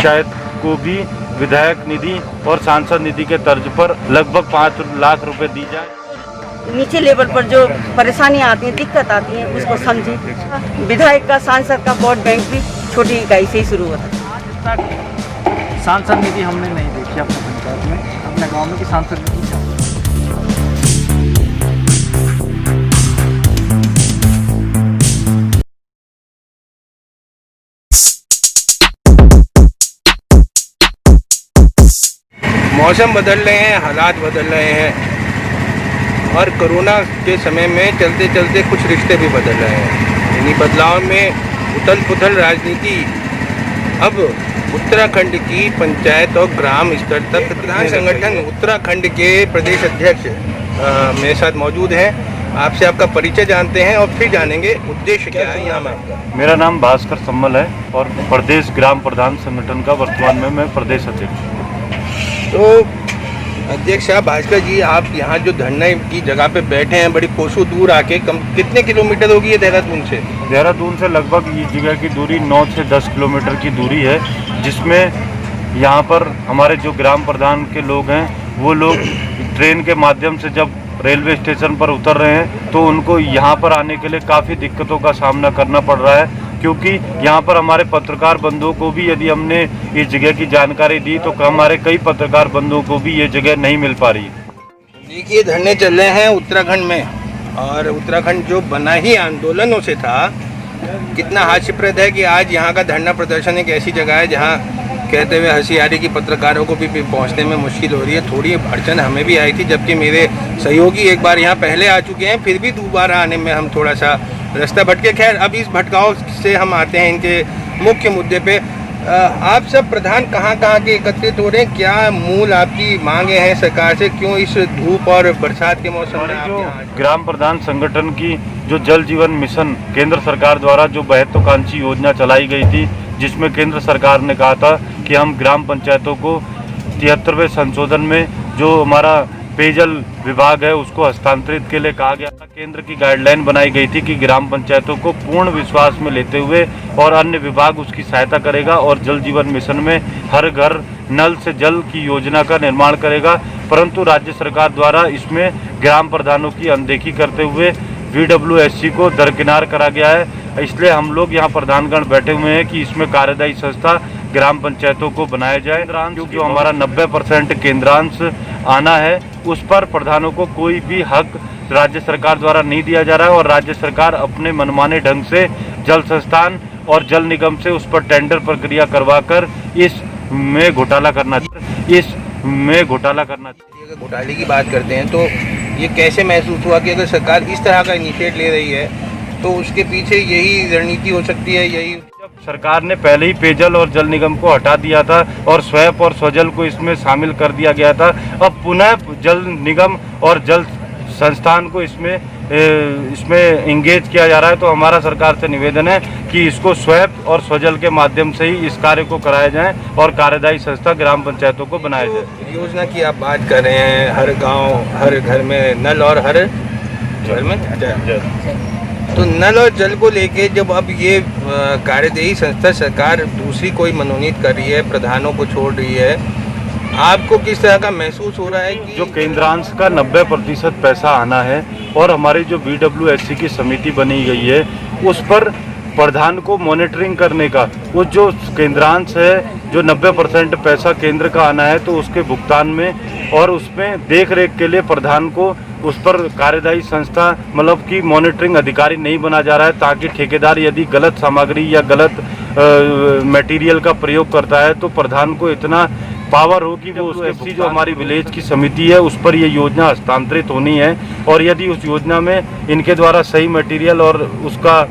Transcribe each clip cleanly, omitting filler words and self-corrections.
पंचायत को भी विधायक निधि और सांसद निधि के तर्ज पर लगभग 5 लाख रुपए दी जाए। नीचे लेवल पर जो परेशानियां आती हैं, दिक्कत आती हैं, उसको समझे। विधायक का, सांसद का वोट बैंक भी छोटी इकाई से ही शुरू होता है। सांसद निधि हमने नहीं देखी अपने पंचायत में, अपने गांव में कि सांसद निधि क्या होती है। मौसम बदल रहे हैं, हालात बदल रहे हैं और कोरोना के समय में चलते चलते कुछ रिश्ते भी बदल रहे हैं। इन्हीं बदलाव में उथल पुथल राजनीति अब उत्तराखंड की पंचायत और ग्राम स्तर तक। प्रधान संगठन उत्तराखंड के प्रदेश अध्यक्ष मेरे साथ मौजूद हैं। आपसे आपका परिचय जानते हैं और फिर जानेंगे उद्देश्य क्या है यहाँ में। मेरा नाम भास्कर सम्मल है और प्रदेश ग्राम प्रधान संगठन का वर्तमान में मैं प्रदेश अध्यक्ष। तो अध्यक्ष साहब, भास्कर जी, आप यहाँ जो धरने की जगह पे बैठे हैं, बड़ी कोसों दूर आके, कितने किलोमीटर होगी ये देहरादून से? देहरादून से लगभग ये जगह की दूरी 9 से 10 किलोमीटर की दूरी है, जिसमें यहाँ पर हमारे जो ग्राम प्रधान के लोग हैं वो लोग ट्रेन के माध्यम से जब रेलवे स्टेशन पर उतर रहे हैं तो उनको यहाँ पर आने के लिए काफ़ी दिक्कतों का सामना करना पड़ रहा है, क्योंकि यहाँ पर हमारे पत्रकार बंधुओं को भी यदि हमने इस जगह की जानकारी दी तो हमारे कई पत्रकार बंधुओं को भी ये जगह नहीं मिल पा रही है। देखिए, धरने चल रहे हैं उत्तराखंड में, और उत्तराखंड जो बना ही आंदोलनों से था। कितना हास्यप्रद है कि आज यहाँ का धरना प्रदर्शन एक ऐसी जगह है जहाँ कहते हुए हंसी आ रही कि पत्रकारों को भी पहुँचने में मुश्किल हो रही है। थोड़ी अड़चन हमें भी आई थी, जबकि मेरे सहयोगी एक बार यहाँ पहले आ चुके हैं, फिर भी दोबारा आने में हम थोड़ा सा रास्ता भटके। खैर, अब इस भटकाव से हम आते हैं इनके मुख्य मुद्दे पे। आप सब प्रधान कहाँ के एकत्रित हो रहे हैं? क्या मूल आपकी मांगे हैं सरकार से? क्यों इस धूप और बरसात के मौसम में जो ग्राम प्रधान संगठन की जो जल जीवन मिशन केंद्र सरकार द्वारा जो महत्वाकांक्षी योजना चलाई गई थी, जिसमें केंद्र सरकार ने कहा था कि हम ग्राम पंचायतों को 73वें संशोधन में जो हमारा पेयजल विभाग है उसको हस्तांतरित के लिए कहा गया था। केंद्र की गाइडलाइन बनाई गई थी कि ग्राम पंचायतों को पूर्ण विश्वास में लेते हुए और अन्य विभाग उसकी सहायता करेगा और जल जीवन मिशन में हर घर नल से जल की योजना का निर्माण करेगा। परंतु राज्य सरकार द्वारा इसमें ग्राम प्रधानों की अनदेखी करते हुए VWSC को दरकिनार करा गया है। इसलिए हम लोग यहाँ प्रधानगण बैठे हुए हैं कि इसमें कार्यदायी संस्था ग्राम पंचायतों को बनाया जाए। जो हमारा 90% केंद्रांश आना है उस पर प्रधानों को कोई भी हक राज्य सरकार द्वारा नहीं दिया जा रहा है और राज्य सरकार अपने मनमाने ढंग से जल संस्थान और जल निगम से उस पर टेंडर प्रक्रिया करवाकर इसमें घोटाला करना अगर घोटाले की बात करते हैं तो ये कैसे महसूस हुआ कि अगर सरकार इस तरह का इनिशिएट ले रही है तो उसके पीछे यही रणनीति हो सकती है? यही जब सरकार ने पहले ही पेयजल और जल निगम को हटा दिया था और स्वैप और स्वजल को इसमें शामिल कर दिया गया था, अब पुनः जल निगम और जल संस्थान को इसमें इंगेज किया जा रहा है। तो हमारा सरकार से निवेदन है कि इसको स्वैप और स्वजल के माध्यम से ही इस कार्य को कराया जाए और कार्यदायी संस्था ग्राम पंचायतों को बनाया जाए। योजना की आप बात कर रहे हैं, हर गांव हर घर में नल और हर घर में जल। तो नल और जल को लेके जब अब ये कार्यदायी संस्था सरकार दूसरी कोई मनोनीत कर रही है, प्रधानों को छोड़ रही है, आपको किस तरह का महसूस हो रहा है कि जो केंद्रांश का 90% पैसा आना है और हमारी जो VWSC की समिति बनी गई है उस पर प्रधान को मॉनिटरिंग करने का, वो जो केंद्रांश है जो 90% पैसा केंद्र का आना है तो उसके भुगतान में और उसमें देख रेख के लिए प्रधान को उस पर कार्यदायी संस्था मतलब कि मॉनिटरिंग अधिकारी नहीं बना जा रहा है, ताकि ठेकेदार यदि गलत सामग्री या गलत मटेरियल का प्रयोग करता है तो प्रधान को इतना पावर हो कि वो उसके जो हमारी विलेज की समिति है उस पर ये योजना हस्तांतरित होनी है। और यदि उस योजना में इनके द्वारा सही मटेरियल और उसका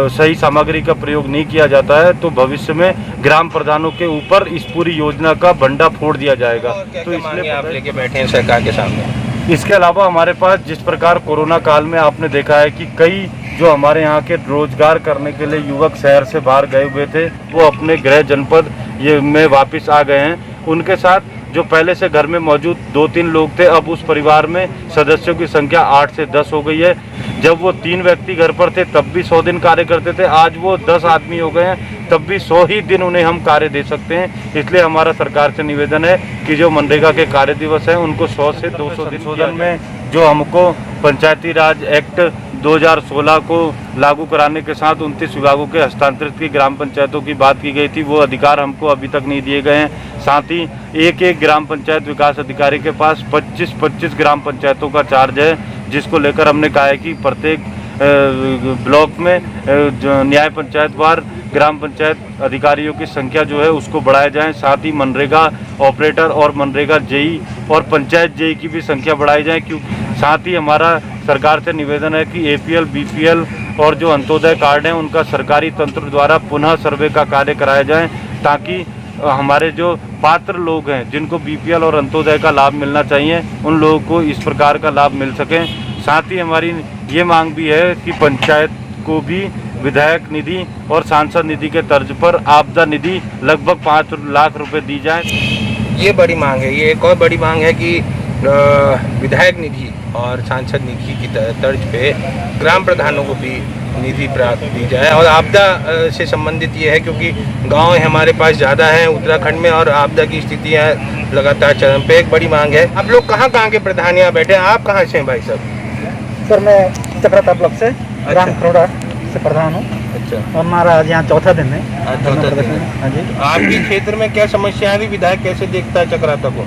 सही सामग्री का प्रयोग नहीं किया जाता है तो भविष्य में ग्राम प्रधानों के ऊपर इस पूरी योजना का भंडा फोड़ दिया जाएगा। तो इसलिए आप लेके बैठे हैं सरकार के सामने। इसके अलावा हमारे पास जिस प्रकार कोरोना काल में आपने देखा है कि कई जो हमारे यहाँ के रोजगार करने के लिए युवक शहर से बाहर गए हुए थे वो अपने गृह जनपद में वापस आ गए हैं। उनके साथ जो पहले से घर में मौजूद 2-3 लोग थे, अब उस परिवार में सदस्यों की संख्या 8 से 10 हो गई है। जब वो 3 व्यक्ति घर पर थे तब भी 100 दिन कार्य करते थे, आज वो 10 आदमी हो गए हैं तब भी 100 ही दिन उन्हें हम कार्य दे सकते हैं। इसलिए हमारा सरकार से निवेदन है कि जो मनरेगा के कार्य दिवस हैं उनको 100 से 200 दिन में जो हमको पंचायती राज एक्ट 2016 को लागू कराने के साथ 29 विभागों के हस्तांतरित की ग्राम पंचायतों की बात की गई थी, वो अधिकार हमको अभी तक नहीं दिए गए हैं। साथ ही एक ग्राम पंचायत विकास अधिकारी के पास 25 ग्राम पंचायतों का चार्ज है, जिसको लेकर हमने कहा है कि प्रत्येक ब्लॉक में जो न्याय पंचायत वार ग्राम पंचायत अधिकारियों की संख्या जो है उसको बढ़ाया जाए। साथ ही मनरेगा ऑपरेटर और मनरेगा जेई और पंचायत जेई की भी संख्या बढ़ाई जाए। क्योंकि साथ ही हमारा सरकार से निवेदन है कि एपीएल, बीपीएल और जो अंत्योदय कार्ड हैं उनका सरकारी तंत्र द्वारा पुनः सर्वे का कार्य कराया जाए, ताकि हमारे जो पात्र लोग हैं जिनको बीपीएल और अंत्योदय का लाभ मिलना चाहिए उन लोगों को इस प्रकार का लाभ मिल सके। साथ ही हमारी ये मांग भी है कि पंचायत को भी विधायक निधि और सांसद निधि के तर्ज पर आपदा निधि लगभग 5 लाख रुपए दी जाए। ये बड़ी मांग है। ये एक और बड़ी मांग है कि विधायक निधि और सांसद निधि की तर्ज पे ग्राम प्रधानों को भी निधि प्राप्त दी जाए। और आपदा से संबंधित ये है क्योंकि गांव हमारे पास ज़्यादा हैं उत्तराखंड में और आपदा की स्थितियाँ लगातार चरम पे। एक बड़ी मांग है। आप लोग कहाँ कहाँ के प्रधान यहाँ बैठे हैं? आप कहाँ से हैं भाई साहब? सर मैं चक्राता ब्लॉक से ग्राम खरोड़ा से प्रधान हूँ। अच्छा, हमारा आज यहाँ चौथा दिन है। चौथा दिन है। हाँ जी। आपके क्षेत्र में क्या समस्या है? विधायक कैसे देखता है चक्राता को?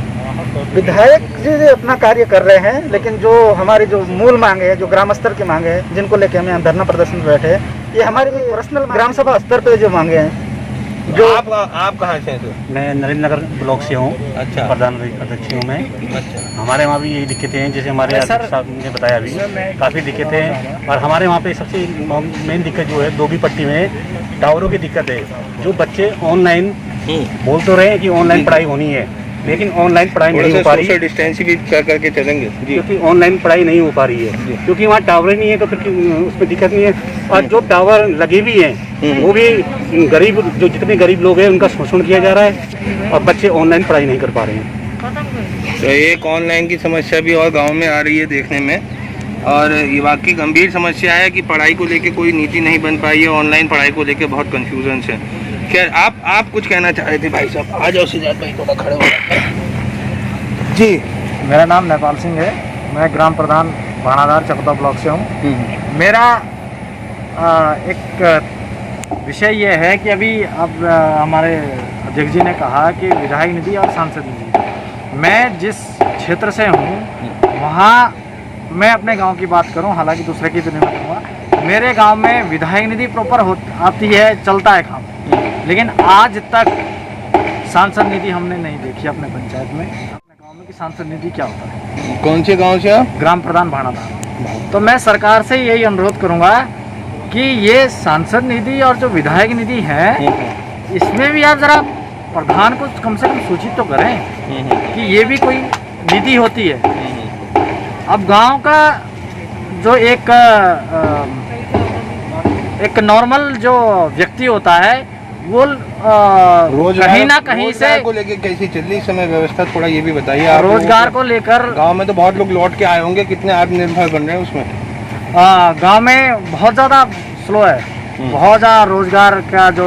विधायक जी अपना कार्य कर रहे हैं, लेकिन जो हमारी जो मूल मांग है, जो ग्राम स्तर की मांग है, जिनको लेके हम यहाँ धरना प्रदर्शन पे बैठे हैं, ये हमारी पर्सनल ग्राम सभा स्तर पे जो मांगे हैं। जो आप कहाँ से हैं सर? मैं नरेंद्र नगर ब्लॉक से हूँ। अच्छा, प्रधान अध्यक्ष हूँ मैं। अच्छा, हमारे वहाँ भी यही दिक्कतें हैं, जैसे हमारे अध्यक्ष साहब ने बताया अभी काफ़ी दिक्कतें हैं। और हमारे वहाँ पे सबसे मेन दिक्कत जो है दोगी पट्टी में टावरों की दिक्कत है। जो बच्चे ऑनलाइन बोल तो रहे हैं कि ऑनलाइन पढ़ाई होनी है, लेकिन ऑनलाइन पढ़ाई नहीं हो पा रही। सोशल डिस्टेंसिंग भी करके चलेंगे जी, क्योंकि ऑनलाइन पढ़ाई नहीं हो पा रही है, क्योंकि वहाँ टावर नहीं है, तो फिर उसमें दिक्कत नहीं है। और जो टावर लगे भी हैं वो भी गरीब, जो जितने गरीब लोग हैं उनका शोषण किया जा रहा है और बच्चे ऑनलाइन पढ़ाई नहीं कर पा रहे हैं। तो एक ऑनलाइन की समस्या भी और गांव में आ रही है देखने में। और ये वाकई गंभीर समस्या है कि पढ़ाई को लेके कोई नीति नहीं बन पाई है। ऑनलाइन पढ़ाई को लेके बहुत कंफ्यूजन है। खैर, आप कुछ कहना चाह रहे थे भाई साहब? आ जाओ सिद्धार्थ भाई, थोड़ा खड़े हो जी। मेरा नाम नेपाल सिंह है। मैं ग्राम प्रधान भाणाधार चकता ब्लॉक से हूँ। मेरा एक विषय ये है कि अभी अब हमारे अध्यक्ष जी ने कहा कि विधायक निधि और सांसद निधि, मैं जिस क्षेत्र से हूँ वहाँ मैं अपने गांव की बात करूँ, हालांकि दूसरे की तो नहीं करूँगा। मेरे गांव में विधायक निधि प्रॉपर आती है, चलता है काम, लेकिन आज तक सांसद निधि हमने नहीं देखी अपने पंचायत में। अपने गांव में कि सांसद निधि क्या होता है। कौन से गांव से आप? ग्राम प्रधान भाणाधार। तो मैं सरकार से यही अनुरोध करूंगा कि ये सांसद निधि और जो विधायक निधि है इसमें भी आप जरा प्रधान को कम से कम सूचित तो करें कि ये भी कोई निधि होती है। अब गांव का जो एक नॉर्मल जो व्यक्ति होता है वो कहीं ना कहीं से को लेके कैसी चल रही इस समय व्यवस्था, थोड़ा ये भी बताइए आप। रोजगार को लेकर गांव में तो बहुत लोग लौट के आए होंगे, कितने आत्मनिर्भर बन रहे हैं उसमें? गांव में बहुत ज़्यादा स्लो है। बहुत ज़्यादा रोजगार का जो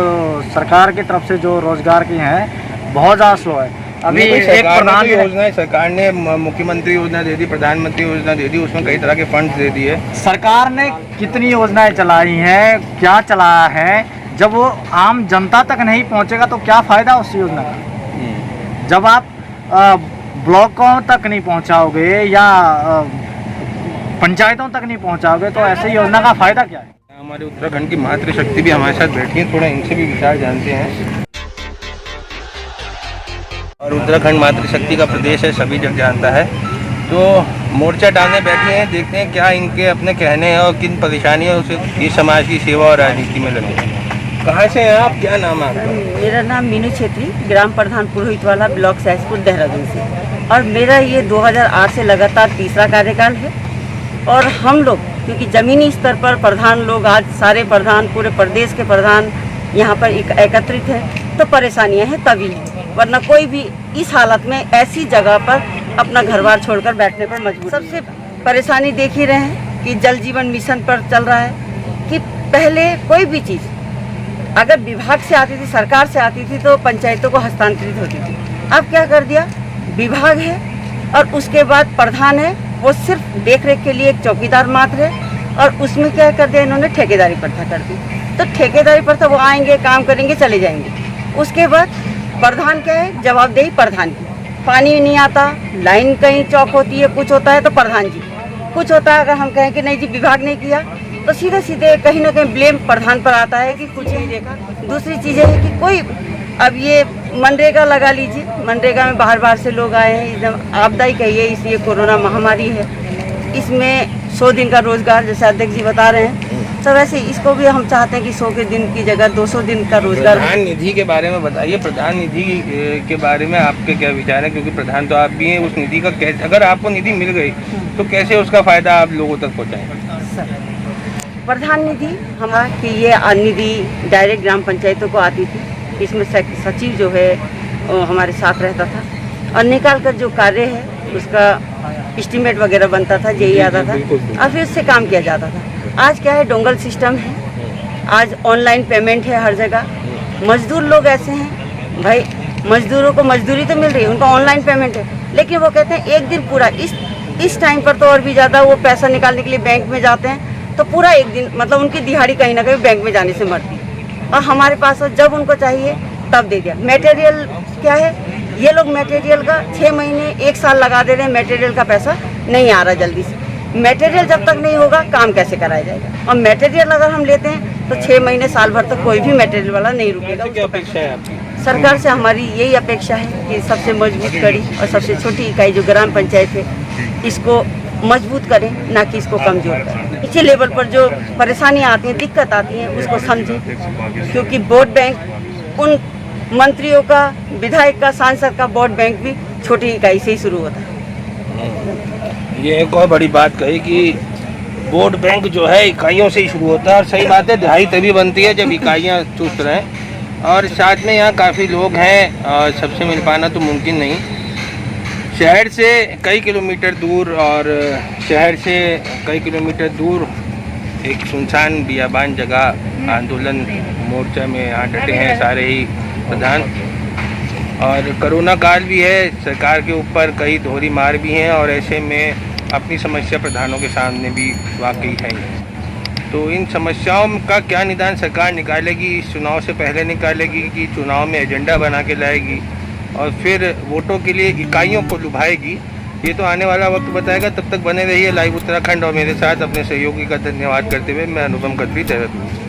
सरकार की तरफ से जो रोजगार की हैं बहुत ज़्यादा स्लो है। अभी एक प्रधान योजना, सरकार ने मुख्यमंत्री योजना दे दी, प्रधानमंत्री योजना दे दी, उसमें कई तरह के फंड दे दिए। सरकार ने कितनी योजनाएं चलाई हैं, क्या चलाया है, जब वो आम जनता तक नहीं पहुंचेगा तो क्या फ़ायदा उस योजना का। जब आप ब्लॉकों तक नहीं पहुंचाओगे या पंचायतों तक नहीं पहुंचाओगे तो ऐसी योजना का फ़ायदा क्या है। हमारे उत्तराखंड की मातृशक्ति भी हमारे साथ बैठी है, थोड़ा इनसे भी विचार जानते हैं। और उत्तराखंड मातृशक्ति का प्रदेश है, सभी जग जानता है। तो मोर्चा डालने बैठे हैं, देखते हैं क्या इनके अपने कहने हैं और किन परेशानियों से ये समाज की सेवा और राजनीति में लगे हैं। कहाँ से हैं आप? क्या नाम है आपका? मेरा नाम मीनू छेत्री, ग्राम प्रधान पुरोहित वाला ब्लॉक सहसपुर देहरादून से। और मेरा ये 2008 से लगातार तीसरा कार्यकाल है। और हम लोग क्योंकि ज़मीनी स्तर पर प्रधान लोग, आज सारे प्रधान पूरे प्रदेश के प्रधान यहाँ पर एकत्रित है, तो परेशानियाँ हैं तभी। वरना कोई भी इस हालत में ऐसी जगह पर अपना घर बार छोड़कर बैठने पर मजबूर। सबसे परेशानी देख ही रहे हैं कि जल जीवन मिशन पर चल रहा है कि पहले कोई भी चीज़ अगर विभाग से आती थी, सरकार से आती थी, तो पंचायतों को हस्तांतरित होती थी। अब क्या कर दिया, विभाग है और उसके बाद प्रधान है, वो सिर्फ देख रेख के लिए एक चौकीदार मात्र है। और उसमें क्या कर दिया इन्होंने, ठेकेदारी प्रथा कर दी। तो ठेकेदारी प्रथा, वो आएंगे, काम करेंगे, चले जाएंगे। उसके बाद प्रधान क्या है, जवाबदेही प्रधान की। पानी नहीं आता, लाइन कहीं चौक होती है, कुछ होता है तो प्रधान जी, कुछ होता है अगर हम कहें कि नहीं जी विभाग ने किया, तो सीधे सीधे कहीं ना कहीं ब्लेम प्रधान पर आता है कि कुछ नहीं देखा। दूसरी चीज़ है कि कोई, अब ये मनरेगा लगा लीजिए, मनरेगा में बाहर बाहर से लोग आए हैं, एकदम आपदा ही कहिए, इसलिए कोरोना महामारी है, इसमें 100 दिन का रोजगार जैसे अध्यक्ष जी बता रहे हैं, तो वैसे इसको भी हम चाहते हैं कि 100 के दिन की जगह 200 दिन का रोजगार। प्रधान निधि के बारे में बताइए, प्रधान निधि के बारे में आपके क्या विचार है, क्योंकि प्रधान तो आप भी हैं, उस निधि का कैसे, अगर आपको निधि मिल गई तो कैसे उसका फायदा आप लोगों तक पहुँचाएं? प्रधान निधि हमारा कि ये निधि डायरेक्ट ग्राम पंचायतों को आती थी, इसमें सचिव जो है हमारे साथ रहता था और निकाल कर जो कार्य है उसका एस्टीमेट वगैरह बनता था, जेई आता था और फिर उससे काम किया जाता था। आज क्या है, डोंगल सिस्टम है, आज ऑनलाइन पेमेंट है हर जगह। मजदूर लोग ऐसे हैं भाई, मजदूरों को मजदूरी तो मिल रही है, उनका ऑनलाइन पेमेंट है, लेकिन वो कहते हैं एक दिन पूरा, इस टाइम पर तो और भी ज़्यादा वो पैसा निकालने के लिए बैंक में जाते हैं, तो पूरा एक दिन, मतलब उनकी दिहाड़ी कहीं ना कहीं बैंक में जाने से मरती है। और हमारे पास जब उनको चाहिए तब दे दिया। मटेरियल क्या है, ये लोग मटेरियल का 6 महीने 1 साल लगा दे रहे हैं, मटेरियल का पैसा नहीं आ रहा जल्दी से। मटेरियल जब तक नहीं होगा काम कैसे कराया जाएगा, और मटेरियल अगर हम लेते हैं तो 6 महीने साल भर तक कोई भी मटेरियल वाला नहीं रुकेगा। क्या अपेक्षा है आपकी? सरकार से हमारी यही अपेक्षा है कि सबसे मजबूत कड़ी और सबसे छोटी इकाई जो ग्राम पंचायत है इसको मजबूत करें, ना कि इसको कमजोर करें। इसी लेवल पर जो परेशानियाँ आती हैं, दिक्कत आती हैं, उसको समझें, क्योंकि वोट बैंक उन मंत्रियों का, विधायक का, सांसद का वोट बैंक भी छोटी इकाई से ही शुरू होता है। ये एक और बड़ी बात कही कि वोट बैंक जो है इकाइयों से ही शुरू होता है, और सही बात है, दिहाई तभी बनती है जब इकाइयाँ चुस्त रहें। और साथ में यहाँ काफ़ी लोग हैं और सबसे मिल पाना तो मुमकिन नहीं। शहर से कई किलोमीटर दूर और शहर से कई किलोमीटर दूर एक सुनसान बियाबान जगह आंदोलन मोर्चा में यहाँ डटे हैं सारे ही प्रधान। और कोरोना काल भी है, सरकार के ऊपर कई दोहरी मार भी हैं, और ऐसे में अपनी समस्या प्रधानों के सामने भी वाकई है। तो इन समस्याओं का क्या निदान सरकार निकालेगी, इस चुनाव से पहले निकालेगी कि चुनाव में एजेंडा बना के लाएगी और फिर वोटों के लिए इकाइयों को लुभाएगी, ये तो आने वाला वक्त बताएगा। तब तक बने रहिए लाइव उत्तराखंड और मेरे साथ अपने सहयोगी का धन्यवाद करते हुए मैं अनुपम खत्री, देहरादून।